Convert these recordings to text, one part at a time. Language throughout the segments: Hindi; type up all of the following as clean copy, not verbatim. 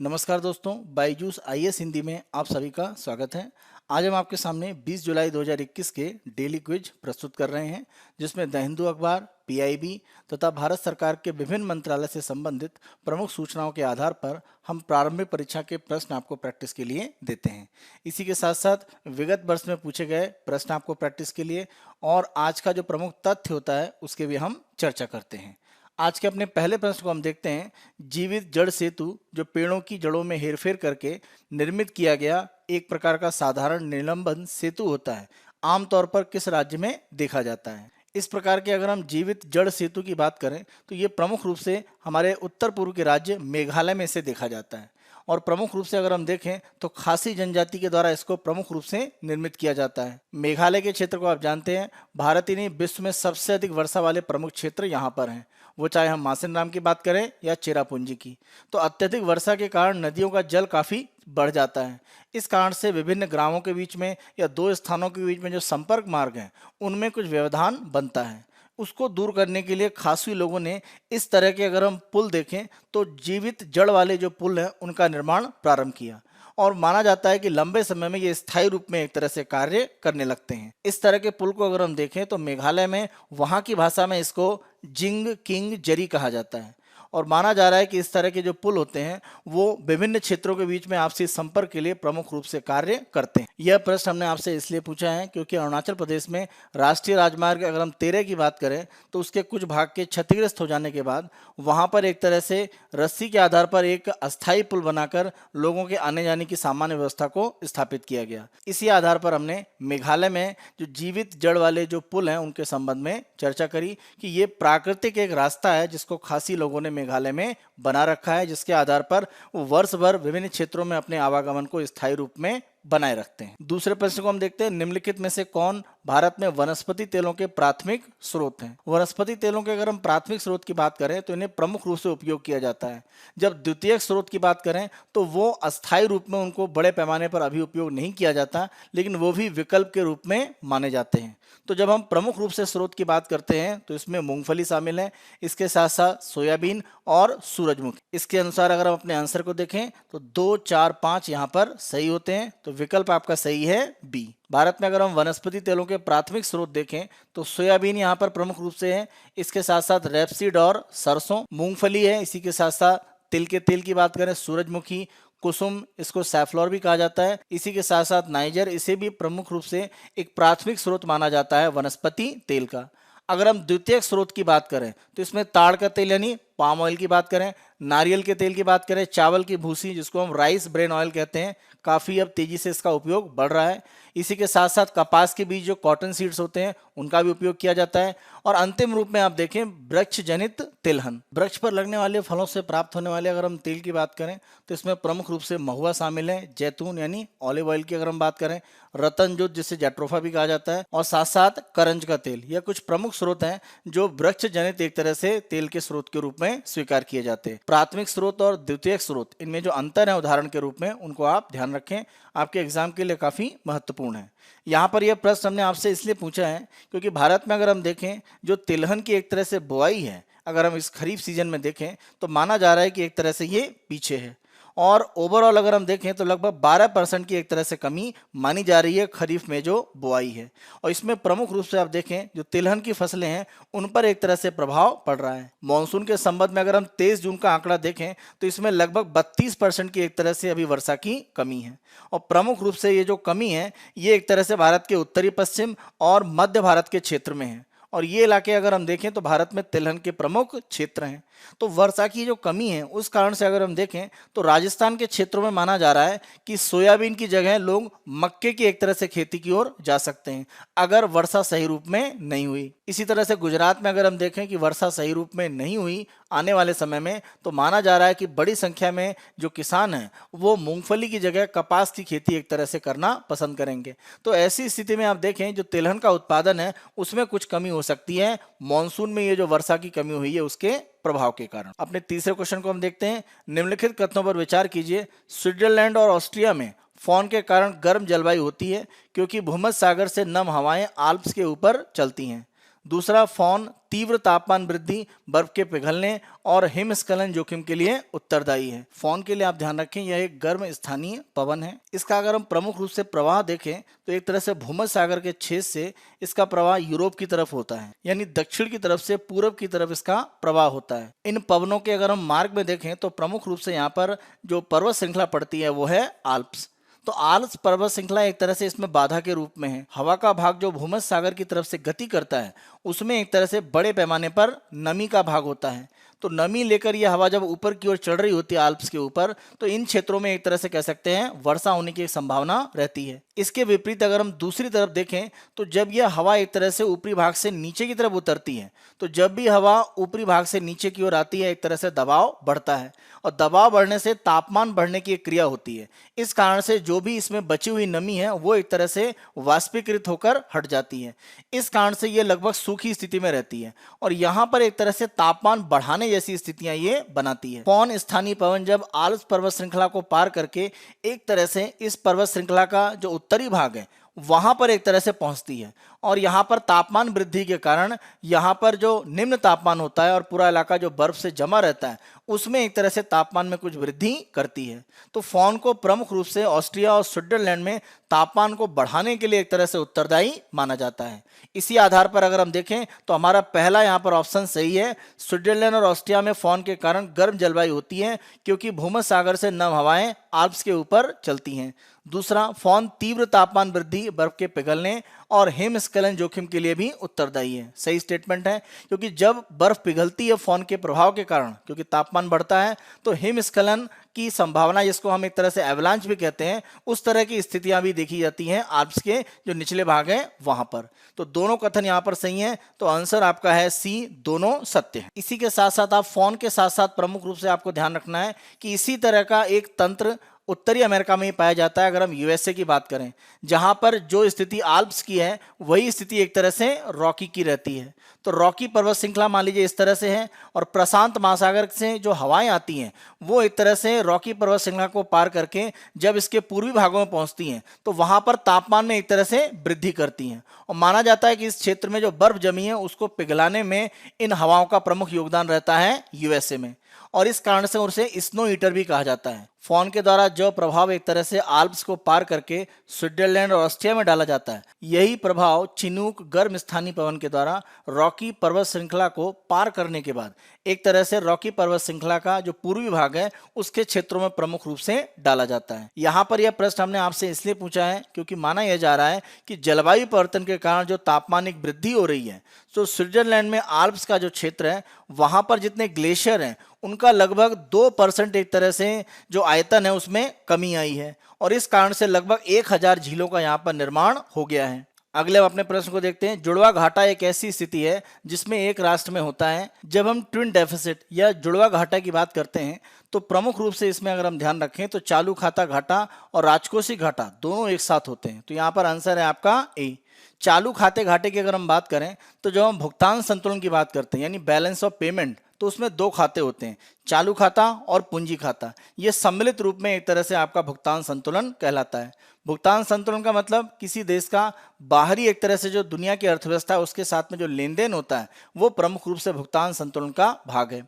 नमस्कार दोस्तों, बायजूस आईएएस हिंदी में आप सभी का स्वागत है। आज हम आपके सामने 20 जुलाई 2021 के डेली क्विज प्रस्तुत कर रहे हैं, जिसमें द हिंदू अखबार, पीआईबी तथा भारत सरकार के विभिन्न मंत्रालय से संबंधित प्रमुख सूचनाओं के आधार पर हम प्रारंभिक परीक्षा के प्रश्न आपको प्रैक्टिस के लिए देते हैं। इसी के साथ साथ विगत वर्ष में पूछे गए प्रश्न आपको प्रैक्टिस के लिए और आज का जो प्रमुख तथ्य होता है उसके भी हम चर्चा करते हैं। आज के अपने पहले प्रश्न को हम देखते हैं। जीवित जड़ सेतु जो पेड़ों की जड़ों में हेरफेर करके निर्मित किया गया एक प्रकार का साधारण निलंबन सेतु होता है, आमतौर पर किस राज्य में देखा जाता है? इस प्रकार के अगर हम जीवित जड़ सेतु की बात करें तो ये प्रमुख रूप से हमारे उत्तर पूर्व के राज्य मेघालय में से देखा जाता है और प्रमुख रूप से अगर हम देखें तो खासी जनजाति के द्वारा इसको प्रमुख रूप से निर्मित किया जाता है। मेघालय के क्षेत्र को आप जानते हैं, भारत ही नहीं विश्व में सबसे अधिक वर्षा वाले प्रमुख क्षेत्र यहाँ पर हैं, वो चाहे हम मासिनराम की बात करें या चेरापूंजी की। तो अत्यधिक वर्षा के कारण नदियों का जल काफ़ी बढ़ जाता है। इस कारण से विभिन्न ग्रामों के बीच में या दो स्थानों के बीच में जो संपर्क मार्ग हैं उनमें कुछ व्यवधान बनता है। उसको दूर करने के लिए खासी लोगों ने इस तरह के अगर हम पुल देखें तो जीवित जड़ वाले जो पुल हैं उनका निर्माण प्रारंभ किया और माना जाता है कि लंबे समय में ये स्थायी रूप में एक तरह से कार्य करने लगते हैं। इस तरह के पुल को अगर हम देखें तो मेघालय में वहाँ की भाषा में इसको जिंग किंग जरी कहा जाता है और माना जा रहा है कि इस तरह के जो पुल होते हैं वो विभिन्न क्षेत्रों के बीच में आपसी संपर्क के लिए प्रमुख रूप से कार्य करते हैं। यह प्रश्न हमने आपसे इसलिए पूछा है क्योंकि अरुणाचल प्रदेश में राष्ट्रीय राजमार्ग अगर हम 13 की बात करें तो उसके कुछ भाग के क्षतिग्रस्त हो जाने के बाद वहां पर एक तरह से रस्सी के आधार पर एक अस्थायी पुल बनाकर लोगों के आने जाने की सामान्य व्यवस्था को स्थापित किया गया। इसी आधार पर हमने मेघालय में जो जीवित जड़ वाले जो पुल हैं उनके संबंध में चर्चा करी कि ये प्राकृतिक एक रास्ता है जिसको खासी लोगों ने मेघालय में बना रखा है, जिसके आधार पर वो वर्ष भर विभिन्न क्षेत्रों में अपने आवागमन को स्थायी रूप में बनाए रखते हैं। दूसरे प्रश्न को हम देखते हैं, निम्नलिखित में से कौन भारत में वनस्पति तेलों के प्राथमिक स्रोत हैं? वनस्पति तेलों के अगर हम प्राथमिक स्रोत की बात करें तो इन्हें प्रमुख रूप से उपयोग किया जाता है। जब द्वितीयक स्रोत की बात करें तो वो अस्थायी रूप में उनको बड़े पैमाने पर अभी उपयोग नहीं किया जाता, लेकिन वो भी विकल्प के रूप में माने जाते हैं। तो जब हम प्रमुख रूप से स्रोत की बात करते हैं तो इसमें मूंगफली शामिल है, इसके साथ साथ सोयाबीन और सूरजमुखी। इसके अनुसार अगर हम अपने आंसर को देखें तो 2, 4, 5 यहाँ पर सही होते हैं, तो विकल्प आपका सही है बी। भारत में अगर हम वनस्पति तेलों के प्राथमिक स्रोत देखें तो सोयाबीन यहाँ पर प्रमुख रूप से है, इसके साथ साथ रेपसीड और सरसों, मूंगफली है, इसी के साथ साथ तिल के तेल की बात करें सूरजमुखी, कुसुम, इसको सैफ्लॉर भी कहा जाता है, इसी के साथ साथ नाइजर, इसे भी प्रमुख रूप से एक प्राथमिक स्रोत माना जाता है वनस्पति तेल का। अगर हम द्वितीयक स्रोत की बात करें तो इसमें ताड़ का तेल यानी पाम ऑयल की बात करें, नारियल के तेल की बात करें, चावल की भूसी जिसको हम राइस ब्रेन ऑयल कहते हैं, काफ़ी अब तेजी से इसका उपयोग बढ़ रहा है। इसी के साथ साथ कपास के बीज जो कॉटन सीड्स होते हैं उनका भी उपयोग किया जाता है। और अंतिम रूप में आप देखें वृक्ष जनित तिलहन, वृक्ष पर लगने वाले फलों से प्राप्त होने वाले अगर हम तेल की बात करें तो इसमें प्रमुख रूप से महुआ शामिल है, जैतून यानी ऑलिव ऑयल की अगर हम बात करें, रतनजोत जिसे जैट्रोफा भी कहा जाता है, और साथ साथ करंज का तेल। यह कुछ प्रमुख स्रोत हैं जो वृक्ष जनित एक तरह से तेल के स्रोत के रूप में स्वीकार किए जाते हैं। प्राथमिक स्रोत और द्वितीयक स्रोत इनमें जो अंतर है उदाहरण के रूप में उनको आप ध्यान रखें, आपके एग्जाम के लिए काफी महत्वपूर्ण है। यहाँ पर यह प्रश्न हमने आपसे इसलिए पूछा है क्योंकि भारत में अगर हम देखें जो तिलहन की एक तरह से बुआई है, अगर हम इस खरीफ सीजन में देखें तो माना जा रहा है कि एक तरह से ये पीछे है और ओवरऑल अगर हम देखें तो लगभग 12% की एक तरह से कमी मानी जा रही है खरीफ में जो बुआई है। और इसमें प्रमुख रूप से आप देखें जो तिलहन की फसलें हैं उन पर एक तरह से प्रभाव पड़ रहा है। मॉनसून के संबंध में अगर हम 23 जून का आंकड़ा देखें तो इसमें लगभग 32% की एक तरह से अभी वर्षा की कमी है और प्रमुख रूप से ये जो कमी है ये एक तरह से भारत के उत्तरी पश्चिम और मध्य भारत के क्षेत्र में है और ये इलाके अगर हम देखें तो भारत में तिलहन के प्रमुख क्षेत्र हैं। तो वर्षा की जो कमी है उस कारण से अगर हम देखें तो राजस्थान के क्षेत्रों में माना जा रहा है कि सोयाबीन की जगह लोग मक्के की एक तरह से खेती की ओर जा सकते हैं अगर वर्षा सही रूप में नहीं हुई। इसी तरह से गुजरात में अगर हम देखें कि वर्षा सही रूप में नहीं हुई आने वाले समय में तो माना जा रहा है कि बड़ी संख्या में जो किसान हैं वो मूंगफली की जगह कपास की खेती एक तरह से करना पसंद करेंगे। तो ऐसी स्थिति में आप देखें जो तिलहन का उत्पादन है उसमें कुछ कमी हो सकती है मॉनसून में ये जो वर्षा की कमी हुई है उसके प्रभाव के कारण। अपने तीसरे क्वेश्चन को हम देखते हैं, निम्नलिखित कथनों पर विचार कीजिए। स्विट्जरलैंड और ऑस्ट्रिया में फॉन के कारण गर्म जलवायु होती है क्योंकि भूमध्य सागर से नम हवाएं आल्प्स के ऊपर चलती हैं। दूसरा, फोन तीव्र तापमान वृद्धि, बर्फ के पिघलने और हिमस्खलन जोखिम के लिए उत्तरदायी है। फोन के लिए आप ध्यान रखें, यह एक गर्म स्थानीय पवन है। इसका अगर हम प्रमुख रूप से प्रवाह देखें तो एक तरह से भूमध्य सागर के छेद से इसका प्रवाह यूरोप की तरफ होता है, यानी दक्षिण की तरफ से पूरब की तरफ इसका प्रवाह होता है। इन पवनों के अगर हम मार्ग में देखें तो प्रमुख रूप से यहाँ पर जो पर्वत श्रृंखला पड़ती है वो है आल्प्स। तो आल्प्स पर्वत श्रृंखला एक तरह से इसमें बाधा के रूप में है। हवा का भाग जो भूमध्य सागर की तरफ से गति करता है उसमें एक तरह से बड़े पैमाने पर नमी का भाग होता है। तो नमी लेकर यह हवा जब ऊपर की ओर चढ़ रही होती है आल्प्स के ऊपर, तो इन क्षेत्रों में एक तरह से कह सकते हैं वर्षा होने की एक संभावना रहती है। इसके विपरीत अगर हम दूसरी तरफ देखें तो जब यह हवा एक तरह से ऊपरी भाग से नीचे की तरफ उतरती है, तो जब भी हवा ऊपरी भाग से नीचे की ओर आती है एक तरह से दबाव बढ़ता है, और दबाव बढ़ने से तापमान बढ़ने की एक क्रिया होती है। इस कारण से जो भी इसमें बची हुई नमी है वो एक तरह से वाष्पीकृत होकर हट जाती है। इस कारण से ये लगभग सूखी स्थिति में रहती है और यहाँ पर एक तरह से तापमान बढ़ाने जैसी स्थितियां ये बनाती है। फोन स्थानीय पवन जब आल्प्स पर्वत श्रृंखला को पार करके एक तरह से इस पर्वत श्रृंखला का जो उत्तरी भाग है वहां पर एक तरह से पहुंचती है, और यहाँ पर तापमान वृद्धि के कारण यहाँ पर जो निम्न तापमान होता है और पूरा इलाका जो बर्फ से जमा रहता है उसमें एक तरह से तापमान में कुछ वृद्धि करती है। तो फोन को प्रमुख रूप से ऑस्ट्रिया और स्विट्जरलैंड में तापमान को बढ़ाने के लिए एक तरह से उत्तरदायी माना जाता है। इसी आधार पर अगर हम देखें तो हमारा पहला यहाँ पर ऑप्शन सही है। स्विट्जरलैंड और ऑस्ट्रिया में फोन के कारण गर्म जलवायु होती है क्योंकि भूमध्य सागर से नम हवाएं आल्प्स के ऊपर चलती हैं। दूसरा, फोन तीव्र तापमान वृद्धि, बर्फ के पिघलने और हिमस्खलन जोखिम के लिए भी उत्तरदायी है। सही स्टेटमेंट है, क्योंकि जब बर्फ पिघलती है फोन के प्रभाव के कारण, क्योंकि तापमान बढ़ता है, तो हिमस्खलन की संभावना, जिसको हम एक तरह से एवलांच भी कहते हैं, उस तरह की स्थितियां भी देखी जाती हैं आल्प्स के जो निचले भाग हैं वहां पर। तो दोनों कथन यहाँ पर सही हैं, तो आंसर आपका है सी, दोनों सत्य है। इसी के साथ साथ आप फोन के साथ साथ प्रमुख रूप से आपको ध्यान रखना है कि इसी तरह का एक तंत्र उत्तरी अमेरिका में ही पाया जाता है। अगर हम यूएसए की बात करें, जहां पर जो स्थिति आल्प्स की है वही स्थिति एक तरह से रॉकी की रहती है। तो रॉकी पर्वत श्रृंखला मान लीजिए इस तरह से है, और प्रशांत महासागर से जो हवाएं आती हैं वो एक तरह से रॉकी पर्वत श्रृंखला को पार करके जब इसके पूर्वी भागों में पहुंचती हैं तो वहां पर तापमान में एक तरह से वृद्धि करती हैं, और माना जाता है कि इस क्षेत्र में जो बर्फ जमी है उसको पिघलाने में इन हवाओं का प्रमुख योगदान रहता है यूएसए में, और इस कारण से उसे स्नो ईटर भी कहा जाता है। फोन के द्वारा जो प्रभाव एक तरह से आल्प्स को पार करके स्विट्जरलैंड और ऑस्ट्रिया में डाला जाता है, यही प्रभाव चिनूक गर्म स्थानीय पवन के द्वारा रॉकी पर्वत श्रृंखला को पार करने के बाद एक तरह से रॉकी पर्वत श्रृंखला का जो पूर्वी भाग है उसके क्षेत्रों में प्रमुख रूप से डाला जाता है। यहाँ पर यह प्रश्न हमने आपसे इसलिए पूछा है क्योंकि माना यह जा रहा है कि जलवायु परिवर्तन के कारण जो तापमानिक वृद्धि हो रही है, तो स्विट्जरलैंड में आल्प्स का जो क्षेत्र है वहां पर जितने ग्लेशियर हैं उनका लगभग 2% एक तरह से जो आयतन है उसमें कमी आई है, और इस कारण से लगभग 1000 झीलों का यहाँ पर निर्माण हो गया है। अगले हम अपने प्रश्न को देखते हैं। जुड़वा घाटा एक ऐसी स्थिति है जिसमें एक राष्ट्र में होता है। जब हम ट्विन डेफिसिट या जुड़वा घाटा की बात करते हैं तो प्रमुख रूप से इसमें अगर हम ध्यान रखें तो चालू खाता घाटा और राजकोषीय घाटा दोनों एक साथ होते हैं। तो यहाँ पर आंसर है आपका ए। चालू खाते घाटे की अगर हम बात करें तो जब हम भुगतान संतुलन की बात करते हैं यानी बैलेंस ऑफ पेमेंट, तो उसमें दो खाते होते हैं, चालू खाता और पूंजी खाता। ये सम्मिलित रूप में एक तरह से आपका भुगतान संतुलन कहलाता है। भुगतान संतुलन का मतलब किसी देश का बाहरी एक तरह से जो दुनिया की अर्थव्यवस्था है उसके साथ में जो लेन देन होता है वो प्रमुख रूप से भुगतान संतुलन का भाग है।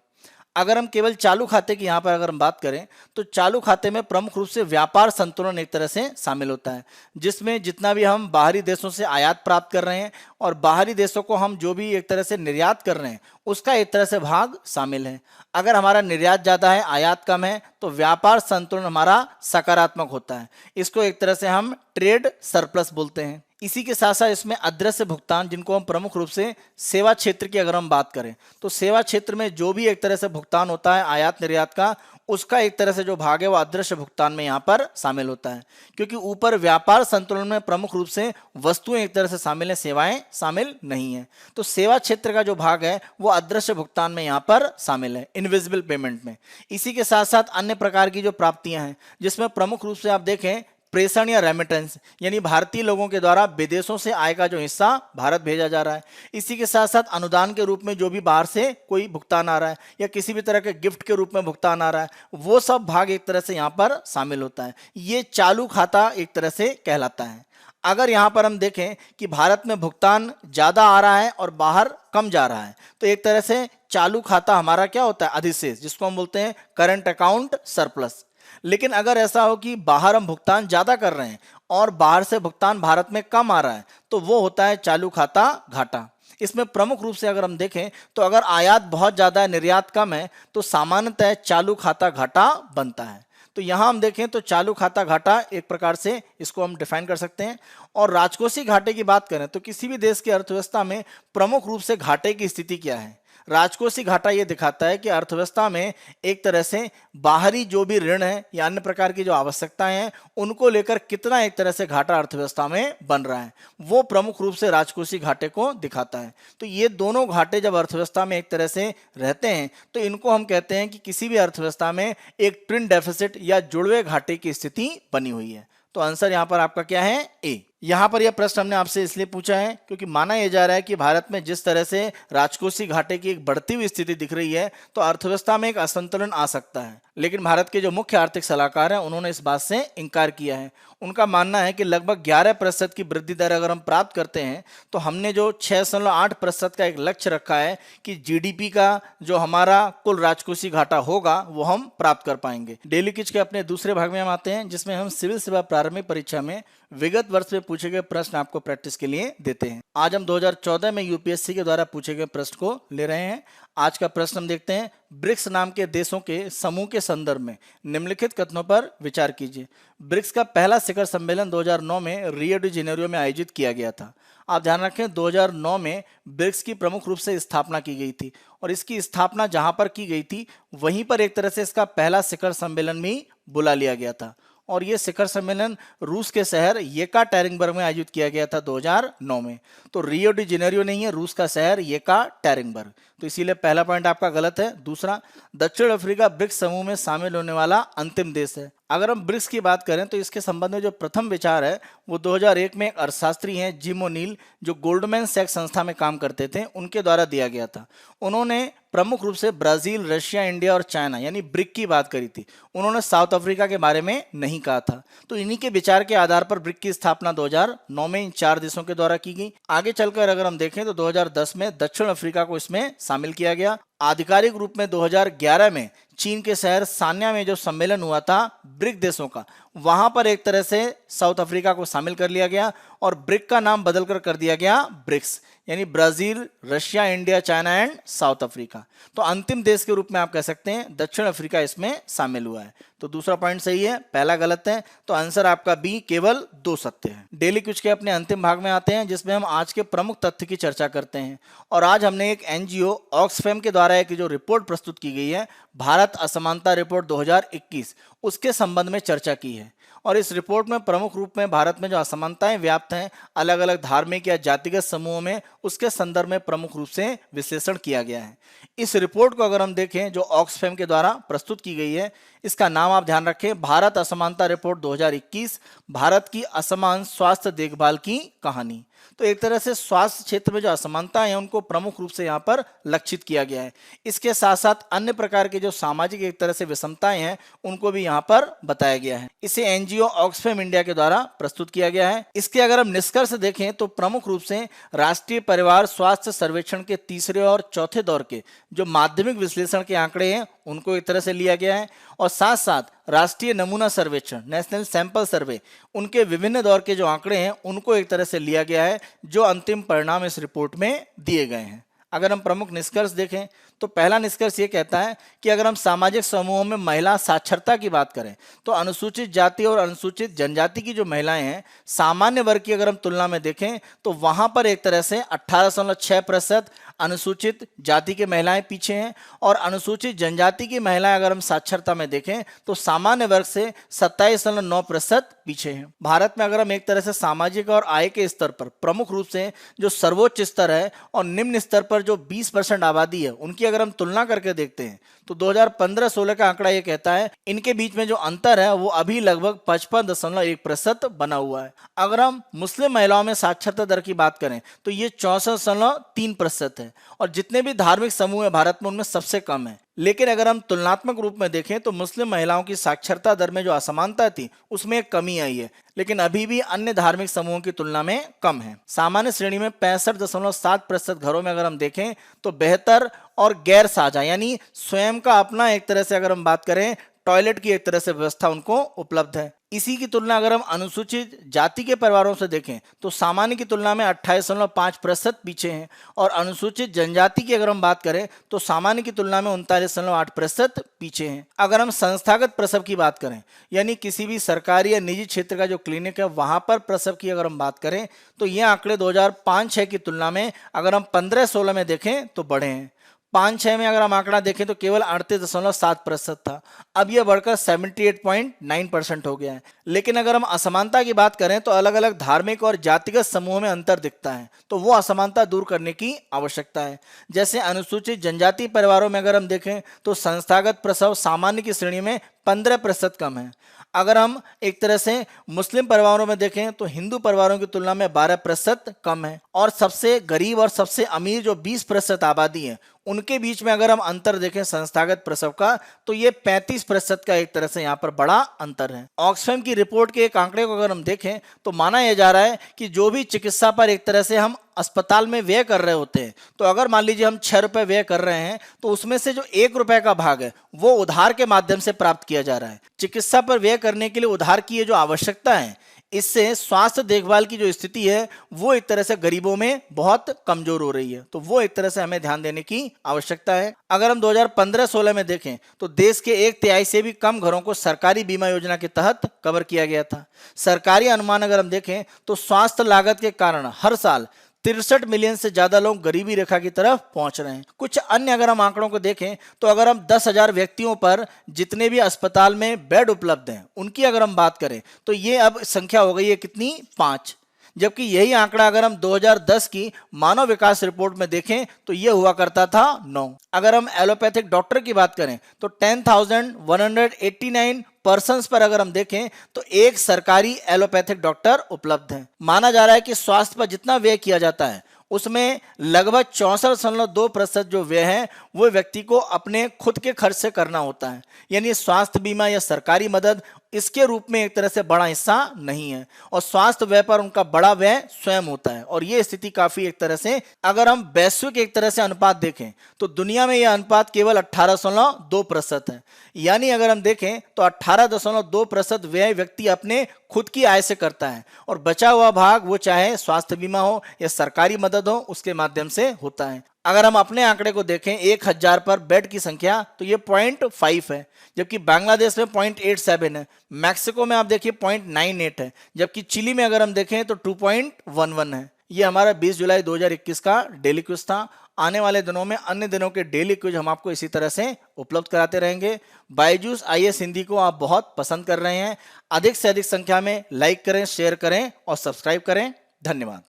अगर हम केवल चालू खाते की यहाँ पर अगर हम बात करें तो चालू खाते में प्रमुख रूप से व्यापार संतुलन एक तरह से शामिल होता है, जिसमें जितना भी हम बाहरी देशों से आयात प्राप्त कर रहे हैं और बाहरी देशों को हम जो भी एक तरह से निर्यात कर रहे हैं उसका एक तरह से भाग शामिल है। अगर हमारा निर्यात ज़्यादा है, आयात कम है, तो व्यापार संतुलन हमारा सकारात्मक होता है। इसको एक तरह से हम ट्रेड सरप्लस बोलते हैं। इसी के साथ साथ इसमें अदृश्य भुगतान, जिनको हम प्रमुख रूप से सेवा क्षेत्र की अगर हम बात करें तो सेवा क्षेत्र में जो भी एक तरह से भुगतान होता है आयात निर्यात का, उसका एक तरह से जो भाग है वो अदृश्य भुगतान में यहाँ पर शामिल होता है, क्योंकि ऊपर व्यापार संतुलन में प्रमुख रूप से वस्तुएं एक तरह से शामिल हैं, सेवाएं शामिल नहीं है। तो सेवा क्षेत्र का जो भाग है वो अदृश्य भुगतान में यहाँ पर शामिल है, इनविजिबल पेमेंट में। इसी के साथ साथ अन्य प्रकार की जो प्राप्तियां हैं जिसमें प्रमुख रूप से आप देखें प्रेषण या रेमिटेंस, यानी भारतीय लोगों के द्वारा विदेशों से आय का जो हिस्सा भारत भेजा जा रहा है। इसी के साथ साथ अनुदान के रूप में जो भी बाहर से कोई भुगतान आ रहा है या किसी भी तरह के गिफ्ट के रूप में भुगतान आ रहा है, वो सब भाग एक तरह से यहाँ पर शामिल होता है। ये चालू खाता एक तरह से कहलाता है। अगर यहाँ पर हम देखें कि भारत में भुगतान ज़्यादा आ रहा है और बाहर कम जा रहा है, तो एक तरह से चालू खाता हमारा क्या होता है, अधिशेष, जिसको हम बोलते हैं करंट अकाउंट सरप्लस। लेकिन अगर ऐसा हो कि बाहर हम भुगतान ज़्यादा कर रहे हैं और बाहर से भुगतान भारत में कम आ रहा है, तो वो होता है चालू खाता घाटा। इसमें प्रमुख रूप से अगर हम देखें तो अगर आयात बहुत ज़्यादा है, निर्यात कम है, तो सामान्यतः चालू खाता घाटा बनता है। तो यहाँ हम देखें तो चालू खाता घाटा एक प्रकार से इसको हम डिफाइन कर सकते हैं। और राजकोषीय घाटे की बात करें तो किसी भी देश की अर्थव्यवस्था में प्रमुख रूप से घाटे की स्थिति क्या है। राजकोषीय घाटा ये दिखाता है कि अर्थव्यवस्था में एक तरह से बाहरी जो भी ऋण है या अन्य प्रकार की जो आवश्यकताएं हैं, उनको लेकर कितना एक तरह से घाटा अर्थव्यवस्था में बन रहा है, वो प्रमुख रूप से राजकोषीय घाटे को दिखाता है। तो ये दोनों घाटे जब अर्थव्यवस्था में एक तरह से रहते हैं तो इनको हम कहते हैं कि किसी भी अर्थव्यवस्था में एक ट्विन डेफिसिट या जुड़वे घाटे की स्थिति बनी हुई है। तो आंसर यहाँ पर आपका क्या है, ए। यहाँ पर यह प्रश्न हमने आपसे इसलिए पूछा है क्योंकि माना यह जा रहा है कि भारत में जिस तरह से राजकोषीय घाटे की एक बढ़ती हुई स्थिति दिख रही है, तो अर्थव्यवस्था में एक असंतुलन आ सकता है। लेकिन भारत के जो मुख्य आर्थिक सलाहकार हैं, उन्होंने इस बात से इनकार किया है। उनका मानना है कि लगभग 11% की वृद्धि दर अगर हम प्राप्त करते हैं, तो हमने जो 6.8% का एक लक्ष्य रखा है कि जीडीपी का जो हमारा कुल राजकोषीय घाटा होगा, वो हम प्राप्त कर पाएंगे। डेली क्विज के अपने दूसरे भाग में हम आते हैं, जिसमें हम सिविल सेवा प्रारंभिक परीक्षा में विगत वर्ष में पूछे गए प्रश्न आपको प्रैक्टिस के लिए देते हैं। आज हम 2014 में यूपीएससी के द्वारा पूछे गए प्रश्न को ले रहे हैं। आज का प्रश्न हम देखते हैं, ब्रिक्स नाम के देशों के समूह के संदर्भ में निम्नलिखित कथनों पर विचार कीजिए। ब्रिक्स का पहला शिखर सम्मेलन 2009 में रियो डी जेनेरियो में आयोजित किया गया था। आप ध्यान रखें, 2009 में ब्रिक्स की प्रमुख रूप से स्थापना की गई थी और इसकी स्थापना जहां पर की गई थी, वहीं पर एक तरह से इसका पहला शिखर सम्मेलन भी बुला लिया गया था। और ये शिखर सम्मेलन रूस के शहर येकाटेरिनबर्ग में आयोजित किया गया था 2009 में। तो रियो डी जेनेरियो नहीं है, रूस का शहर येकाटेरिनबर्ग। तो इसीलिए पहला पॉइंट आपका गलत है। दूसरा, दक्षिण अफ्रीका ब्रिक्स समूह में शामिल होने वाला अंतिम देश है। अगर हम ब्रिक्स की बात करें तो इसके संबंध में जो प्रथम विचार है वो 2001 में एक अर्थशास्त्री हैं जिम ओनील, जो गोल्डमैन सैक्स संस्था में काम करते थे, उनके द्वारा दिया गया था। उन्होंने प्रमुख रूप से ब्राजील, रशिया, इंडिया और चाइना यानी ब्रिक की बात करी थी। उन्होंने साउथ अफ्रीका के बारे में नहीं कहा था। तो इन्हीं के विचार के आधार पर ब्रिक की स्थापना 2009 में इन 4 देशों के द्वारा की गई। आगे चलकर अगर हम देखें तो 2010 में दक्षिण अफ्रीका को इसमें शामिल किया गया। आधिकारिक रूप में 2011 में चीन के शहर सान्या में जो सम्मेलन हुआ था ब्रिक देशों का, वहां पर एक तरह से साउथ अफ्रीका को शामिल कर लिया गया और ब्रिक का नाम बदलकर कर दिया गया ब्रिक्स, यानी Brazil, Russia, India, China and south Africa. तो अंतिम देश के रूप में आप कह सकते हैं दक्षिण अफ्रीका इसमें शामिल हुआ है। तो दूसरा पॉइंट सही है, पहला गलत है। तो आंसर आपका बी, केवल 2 सत्य है। डेली क्विज के अपने अंतिम भाग में आते हैं, जिसमें हम आज के प्रमुख तथ्य की चर्चा करते हैं। और आज हमने एक एनजीओ ऑक्सफैम के द्वारा एक जो रिपोर्ट प्रस्तुत की गई है, भारत असमानता रिपोर्ट 2021, उसके संबंध में चर्चा की है। और इस रिपोर्ट में प्रमुख रूप में भारत में जो असमानताएं व्याप्त हैं अलग अलग धार्मिक या जातिगत समूहों में, उसके संदर्भ में प्रमुख रूप से विश्लेषण किया गया है। इस रिपोर्ट को अगर हम देखें जो ऑक्सफैम के द्वारा प्रस्तुत की गई है, इसका नाम आप ध्यान रखें, भारत असमानता रिपोर्ट 2021, भारत की असमान स्वास्थ्य देखभाल की कहानी। तो एक तरह से स्वास्थ्य क्षेत्र में जो असमानताएं हैं उनको प्रमुख रूप से यहाँ पर लक्षित किया गया है। इसके साथ साथ अन्य प्रकार के जो सामाजिक एक तरह से विषमताएं हैं उनको भी यहाँ पर बताया गया है। इसे एनजीओ ऑक्सफैम इंडिया के द्वारा प्रस्तुत किया गया है। इसके अगर हम निष्कर्ष देखें तो प्रमुख रूप से राष्ट्रीय परिवार स्वास्थ्य सर्वेक्षण के तीसरे और चौथे दौर के जो माध्यमिक विश्लेषण के आंकड़े हैं उनको एक तरह से लिया गया है, और साथ साथ राष्ट्रीय नमूना सर्वेक्षण, नेशनल सैंपल सर्वे, उनके विभिन्न दौर के जो आंकड़े हैं उनको एक तरह से लिया गया है, जो अंतिम परिणाम इस रिपोर्ट में दिए गए हैं। अगर हम प्रमुख निष्कर्ष देखें तो पहला निष्कर्ष ये कहता है कि अगर हम सामाजिक समूहों में महिला साक्षरता की बात करें तो अनुसूचित जाति और अनुसूचित जनजाति की जो महिलाएं हैं, सामान्य वर्ग की अगर हम तुलना में देखें तो वहां पर एक तरह से 18.6% अनुसूचित जाति की महिलाएं पीछे हैं, और अनुसूचित जनजाति की महिलाएं अगर हम साक्षरता में देखें तो सामान्य वर्ग से 27.9% पीछे हैं। भारत में अगर हम एक तरह से सामाजिक और आय के स्तर पर प्रमुख रूप से जो सर्वोच्च स्तर है और निम्न स्तर पर जो 20% आबादी है उनकी अगर हम तुलना करके देखते हैं तो 2015-16 का आंकड़ा ये कहता है इनके बीच में जो अंतर है वो अभी लगभग 55.1% बना हुआ है। अगर हम मुस्लिम महिलाओं में साक्षरता दर की बात करें तो ये 64.3% है और जितने भी धार्मिक समूह है भारत में उनमें सबसे कम है। लेकिन अगर हम तुलनात्मक रूप में देखें तो मुस्लिम महिलाओं की साक्षरता दर में जो असमानता थी उसमें एक कमी आई है, लेकिन अभी भी अन्य धार्मिक समूहों की तुलना में कम है। सामान्य श्रेणी में 65.7% घरों में अगर हम देखें तो बेहतर और गैर साझा यानी स्वयं का अपना एक तरह से अगर हम बात करें टॉयलेट की एक तरह से व्यवस्था उनको उपलब्ध है। इसी की तुलना अगर हम अनुसूचित जाति के परिवारों से देखें तो सामान्य की तुलना में 28.5% पीछे हैं और अनुसूचित जनजाति की अगर हम बात करें तो सामान्य की तुलना में 39.8% पीछे हैं। अगर हम संस्थागत प्रसव की बात करें यानी किसी भी सरकारी या निजी क्षेत्र का जो क्लिनिक है वहां पर प्रसव की अगर हम बात करें तो ये आंकड़े 2005-06 की तुलना में अगर हम 15-16 में देखें तो बढ़े हैं। 5-6 में अगर हम आंकड़ा देखें तो केवल 38.7% था, अब यह बढ़कर 78.9% हो गया है। लेकिन अगर हम असमानता की बात करें तो अलग अलग धार्मिक और जातिगत समूहों में अंतर दिखता है, तो वो असमानता दूर करने की आवश्यकता है। जैसे अनुसूचित जनजाति परिवारों में अगर हम देखें तो संस्थागत प्रसव सामान्य की श्रेणी में 15% कम है। अगर हम एक तरह से मुस्लिम परिवारों में देखें तो हिंदू परिवारों की तुलना में 12% कम है और सबसे गरीब और सबसे अमीर जो 20% आबादी है उनके बीच में अगर हम अंतर देखें संस्थागत प्रसव का तो ये 35% का एक तरह से यहाँ पर बड़ा अंतर है। ऑक्सफैम की रिपोर्ट के एक आंकड़े को अगर हम देखें तो माना यह जा रहा है कि जो भी चिकित्सा पर एक तरह से हम अस्पताल में व्यय कर रहे होते हैं तो अगर मान लीजिए हम 6 रुपए व्यय कर रहे हैं तो उसमें से जो 1 रुपए का भाग है वो उधार के माध्यम से प्राप्त किया जा रहा है। चिकित्सा पर व्यय करने के लिए उधार की ये जो आवश्यकता है इससे स्वास्थ्य देखभाल की जो स्थिति है वो एक तरह से गरीबों में बहुत कमजोर हो रही है, तो वो एक तरह से हमें ध्यान देने की आवश्यकता है। अगर हम 2015-16 में देखें तो देश के 1/3 से भी कम घरों को सरकारी बीमा योजना के तहत कवर किया गया था। सरकारी अनुमान अगर हम देखें तो स्वास्थ्य लागत के कारण हर साल 63 मिलियन से ज्यादा लोग गरीबी रेखा की तरफ पहुंच रहे हैं। कुछ अन्य अगर हम आंकड़ों को देखें तो अगर हम 10,000 व्यक्तियों पर जितने भी अस्पताल में बेड उपलब्ध हैं उनकी अगर हम बात करें तो ये अब संख्या हो गई है कितनी, 5। जबकि यही आंकड़ा अगर हम 2010 की मानव विकास रिपोर्ट में देखें तो ये हुआ करता था 9। अगर हम एलोपैथिक डॉक्टर की बात करें तो 10,189 पर्सन्स पर अगर हम देखें तो एक सरकारी एलोपैथिक डॉक्टर उपलब्ध है। माना जा रहा है कि स्वास्थ्य पर जितना व्यय किया जाता है उसमें लगभग 64.2% जो व्यय है वो व्यक्ति को अपने खुद के खर्च से करना होता है, यानी स्वास्थ्य बीमा या सरकारी मदद इसके रूप में एक तरह से बड़ा हिस्सा नहीं है और स्वास्थ्य व्यय पर उनका बड़ा व्यय स्वयं होता है। और ये स्थिति काफी एक तरह से अगर हम वैश्विक एक तरह से अनुपात देखें तो दुनिया में यह अनुपात केवल 18.2% है, यानी अगर हम देखें तो 18.2% व्यय व्यक्ति अपने खुद की आय से करता है और बचा हुआ भाग वो चाहे स्वास्थ्य बीमा हो या सरकारी मदद हो उसके माध्यम से होता है। अगर हम अपने आंकड़े को देखें 1000 पर बेड की संख्या तो ये 0.5 है, जबकि बांग्लादेश में 0.87 है, मैक्सिको में आप देखिए 0.98 है, जबकि चिली में अगर हम देखें तो 2.11 है। ये हमारा 20 जुलाई 2021 का डेली क्विज था। आने वाले दिनों में अन्य दिनों के डेली क्विज हम आपको इसी तरह से उपलब्ध कराते रहेंगे। बायजूस IAS हिंदी को आप बहुत पसंद कर रहे हैं, अधिक से अधिक संख्या में लाइक करें, शेयर करें और सब्सक्राइब करें। धन्यवाद।